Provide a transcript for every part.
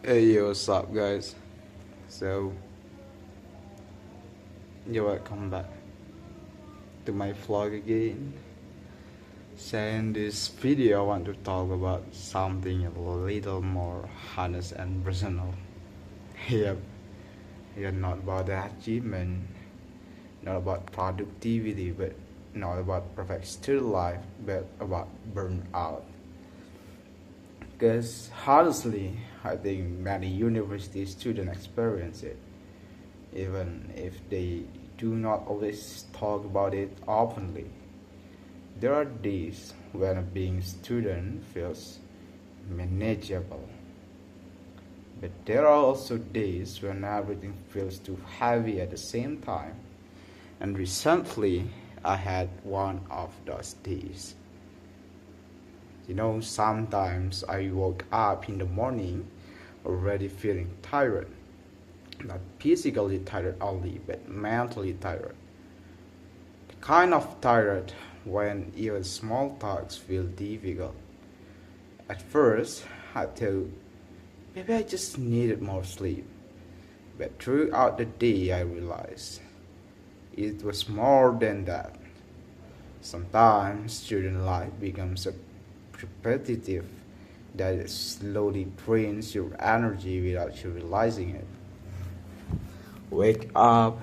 Hey, yo, what's up, guys? So, you're welcome back to my vlog again. So, in this video, I want to talk about something a little more honest and personal. Yep, yeah, not about the achievement, not about productivity, but not about perfect student life, but about burnout. Because honestly, I think many university students experience it, even if they do not always talk about it openly. There are days when being a student feels manageable, but there are also days when everything feels too heavy at the same time. And recently, I had one of those days. Sometimes I woke up in the morning already feeling tired. Not physically tired only, but mentally tired. The kind of tired when even small talks feel difficult. At first, I thought maybe I just needed more sleep. But throughout the day, I realized it was more than that. Sometimes student life becomes so repetitive that it slowly drains your energy without you realizing it. Wake up,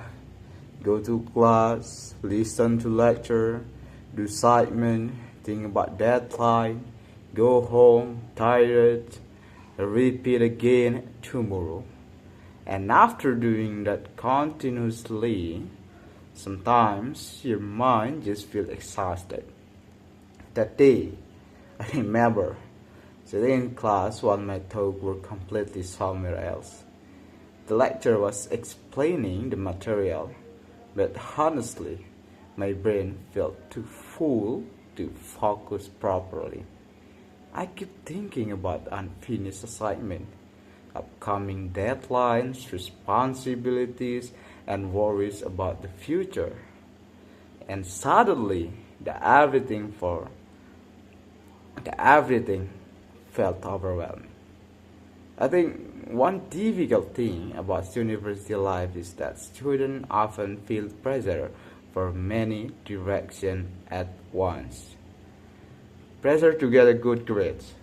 go to class, listen to lecture, do assignment, think about deadline, go home tired, repeat again tomorrow. And after doing that continuously, sometimes your mind just feels exhausted. That day, I remember sitting in class while my thoughts were completely somewhere else. The lecturer was explaining the material, but honestly, my brain felt too full to focus properly. I kept thinking about unfinished assignment, upcoming deadlines, responsibilities, and worries about the future. And suddenly, the everything felt overwhelming. I think one difficult thing about university life is that students often feel pressure for many directions at once. Pressure to get a good grades,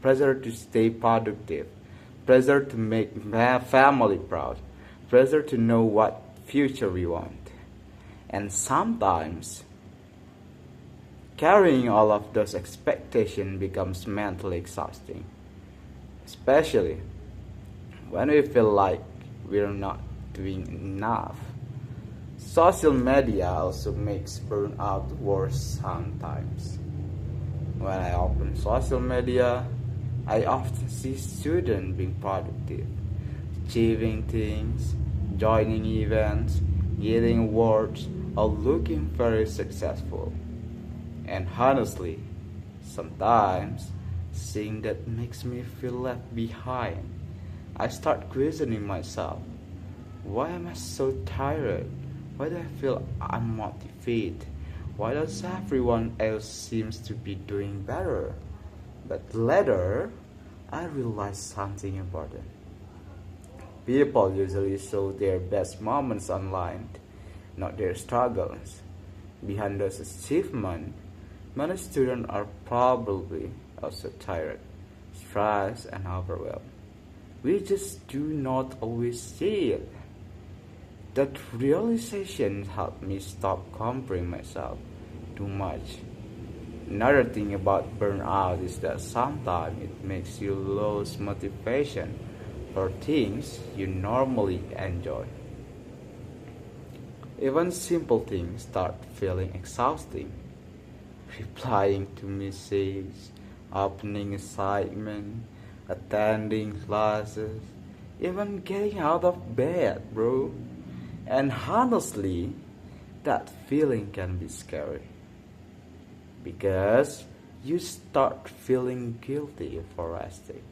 pressure to stay productive, pressure to make family proud, pressure to know what future we want. And sometimes carrying all of those expectations becomes mentally exhausting, especially when we feel like we're not doing enough. Social media also makes burnout worse sometimes. When I open social media, I often see students being productive, achieving things, joining events, getting awards, or looking very successful. And honestly, sometimes seeing that makes me feel left behind. I start questioning myself. Why am I so tired? Why do I feel unmotivated? Why does everyone else seems to be doing better? But later, I realized something important. People usually show their best moments online, not their struggles. Behind those achievements, many students are probably also tired, stressed, and overwhelmed. We just do not always see it. That realization helped me stop comparing myself too much. Another thing about burnout is that sometimes it makes you lose motivation for things you normally enjoy. Even simple things start feeling exhausting. Replying to messages, opening assignment, attending classes, even getting out of bed, bro. And honestly, that feeling can be scary because you start feeling guilty for resting.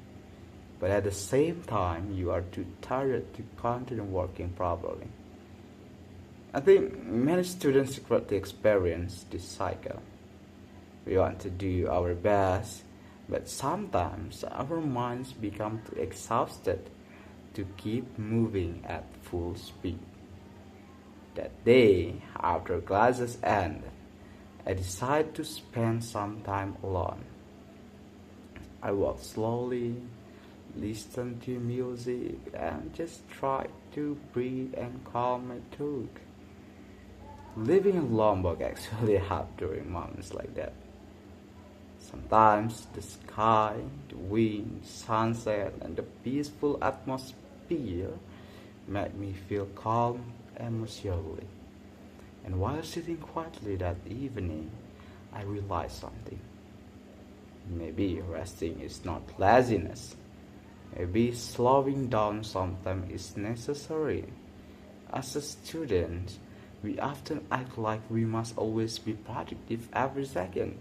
But at the same time, you are too tired to continue working properly. I think many students secretly experience this cycle. We want to do our best, but sometimes our minds become too exhausted to keep moving at full speed. That day, after classes end, I decided to spend some time alone. I walked slowly, listened to music, and just tried to breathe and calm my thought. Living in Lombok actually helped during moments like that. Sometimes the sky, the wind, sunset, and the peaceful atmosphere made me feel calm emotionally. And while sitting quietly that evening, I realized something. Maybe resting is not laziness. Maybe slowing down sometimes is necessary. As a student, we often act like we must always be productive every second.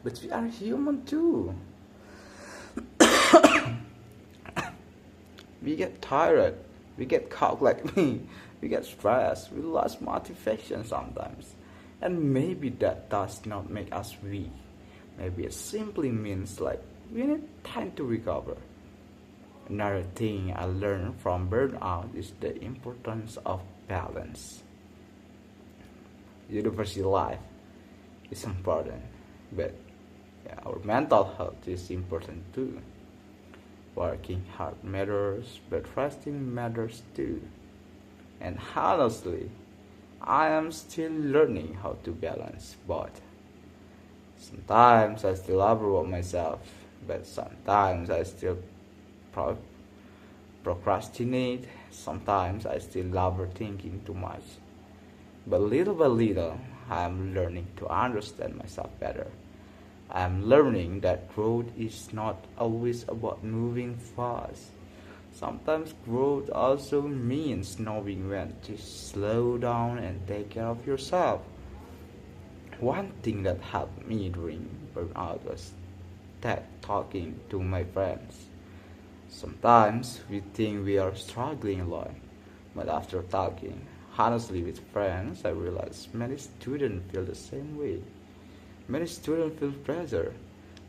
But we are human too. We get tired. We get caught like me. We get stressed. We lose motivation sometimes. And maybe that does not make us weak. Maybe it simply means like we need time to recover. Another thing I learned from burnout is the importance of balance. University life is important, but our mental health is important too. Working hard matters, but resting matters too. And honestly, I am still learning how to balance both. Sometimes I still overwork myself, but sometimes I still pro- procrastinate. Sometimes I still overthinking too much. But little by little, I am learning to understand myself better. I am learning that growth is not always about moving fast. Sometimes growth also means knowing when to slow down and take care of yourself. One thing that helped me during burnout was that talking to my friends. Sometimes we think we are struggling alone, but after talking honestly with friends, I realize many students feel the same way. Many students feel pressure.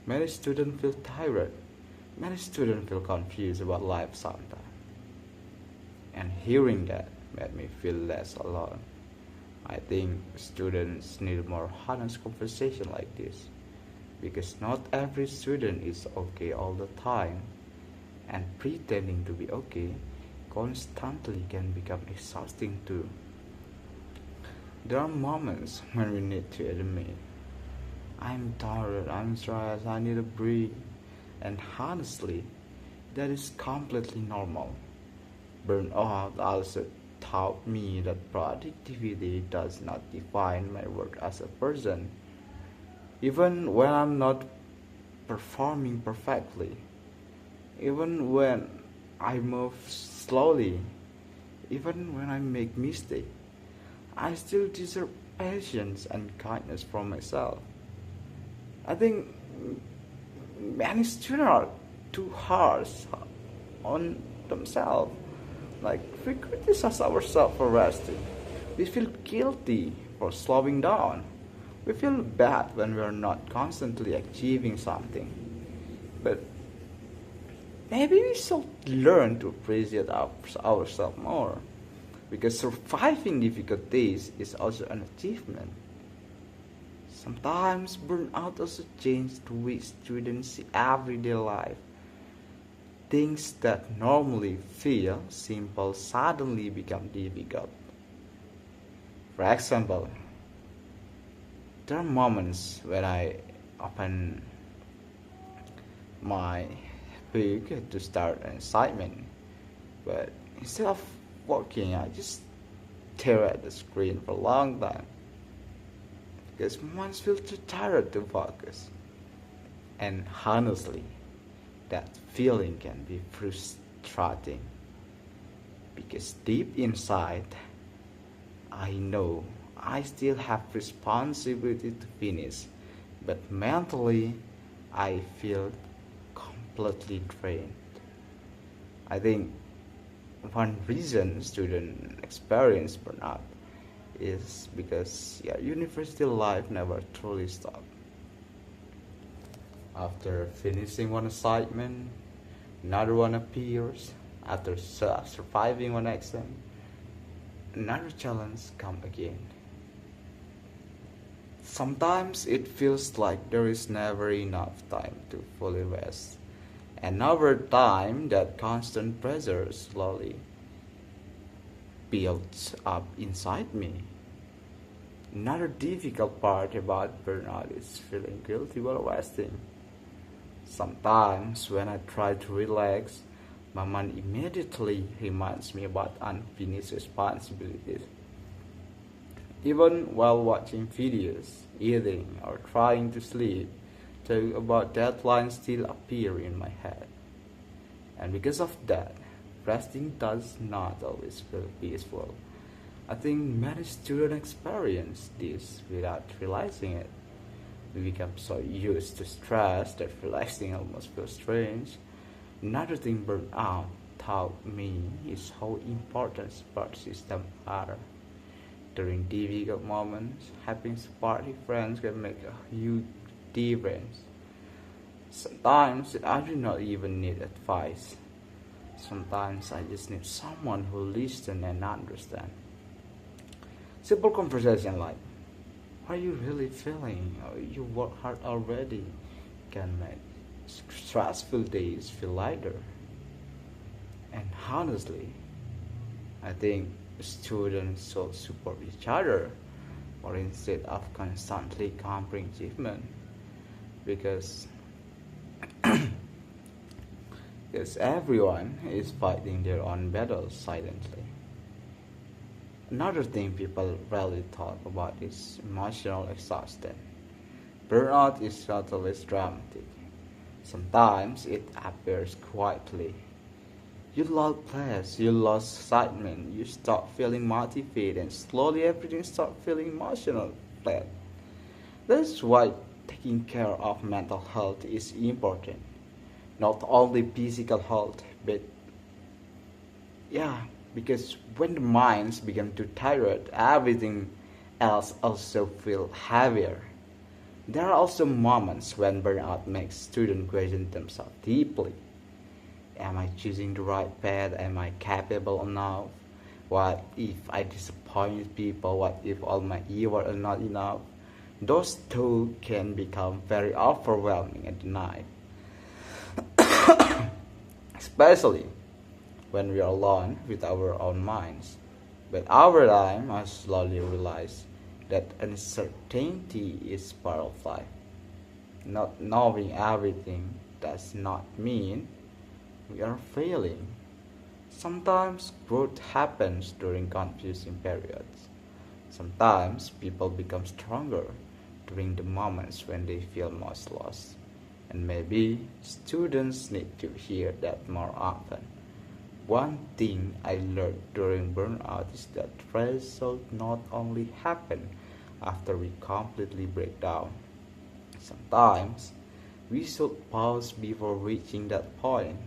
Many students feel tired. Many students feel confused about life sometimes. And hearing that made me feel less alone. I think students need more honest conversation like this because not every student is okay all the time, and pretending to be okay constantly can become exhausting too. There are moments when we need to admit, I'm tired, I'm stressed, I need a break, and honestly, that is completely normal. Burnout also taught me that productivity does not define my worth as a person. Even when I'm not performing perfectly, even when I move slowly, even when I make mistakes, I still deserve patience and kindness from myself. I think many students are too harsh on themselves. Like we criticize ourselves for resting. We feel guilty for slowing down. We feel bad when we are not constantly achieving something. But maybe we should learn to appreciate ourselves more. Because surviving difficult days is also an achievement. Sometimes burnout also changes the way students see everyday life. Things that normally feel simple suddenly become difficult. For example, there are moments when I open my book to start an assignment, but instead of working, I just stare at the screen for a long time because my mind feels too tired to focus. And honestly, that feeling can be frustrating because deep inside, I know I still have responsibility to finish, but mentally, I feel completely drained. I think one reason students experience burnout is because university life never truly stops. After finishing one assignment, another one appears. After surviving one exam, another challenge comes again. Sometimes it feels like there is never enough time to fully rest. And over time, that constant pressure slowly builds up inside me. Another difficult part about burnout is feeling guilty while resting. Sometimes, when I try to relax, my mind immediately reminds me about unfinished responsibilities. Even while watching videos, eating, or trying to sleep, thoughts about deadlines still appear in my head. And because of that, resting does not always feel peaceful. I think many students experience this without realizing it. We become so used to stress that relaxing almost feels strange. Another thing burnout taught me is how important support systems are. During difficult moments, having supportive friends can make a huge difference. Sometimes I do not even need advice. Sometimes I just need someone who listens and understands. Simple conversation like, "How are you really feeling? You work hard already," can make stressful days feel lighter. And honestly, I think students should support each other or instead of constantly comparing achievement because yes, everyone is fighting their own battles silently. Another thing people rarely talk about is emotional exhaustion. Burnout is not always dramatic. Sometimes it appears quietly. You lose place, you lose excitement, you start feeling motivated, and slowly everything starts feeling emotional flat. That's why taking care of mental health is important. Not only physical health, but yeah, because when the minds become too tired, everything else also feel heavier. There are also moments when burnout makes students question themselves deeply. Am I choosing the right path? Am I capable enough? What if I disappoint people? What if all my efforts are not enough? Those two can become very overwhelming at night, especially when we are alone with our own minds. But over time, I slowly realized that uncertainty is part of life. Not knowing everything does not mean we are failing. Sometimes growth happens during confusing periods. Sometimes people become stronger during the moments when they feel most lost. And maybe students need to hear that more often. One thing I learned during burnout is that rest should not only happen after we completely break down. Sometimes we should pause before reaching that point.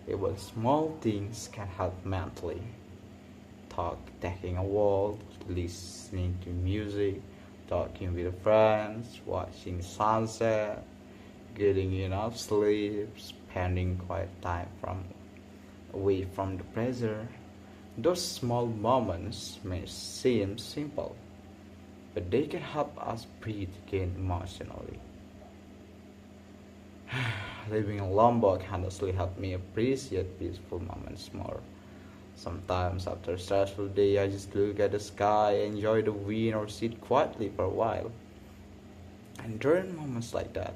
Even small things can help mentally. Taking a walk, listening to music, talking with friends, watching sunset, getting enough sleep, spending quiet time away from the pressure. Those small moments may seem simple, but they can help us breathe again emotionally. Living in Lombok honestly helped me appreciate peaceful moments more. Sometimes after a stressful day, I just look at the sky, enjoy the wind, or sit quietly for a while. And during moments like that,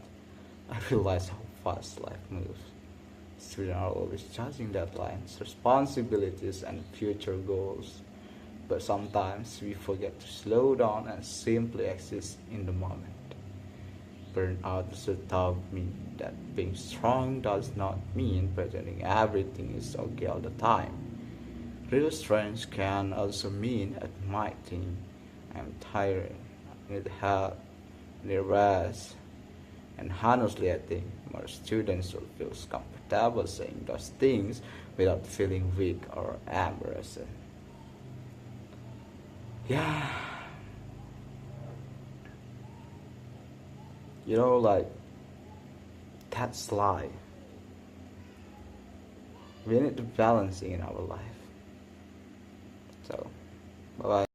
I realize how fast life moves. Students are always chasing deadlines, responsibilities, and future goals. But sometimes we forget to slow down and simply exist in the moment. Burnout also taught me that being strong does not mean pretending everything is okay all the time. Real strength can also mean admitting I'm tired, I need help, I need rest. And honestly, I think more students will feel comfortable saying those things without feeling weak or embarrassed. Yeah, like that's life. We need to balance in our life. So, bye bye.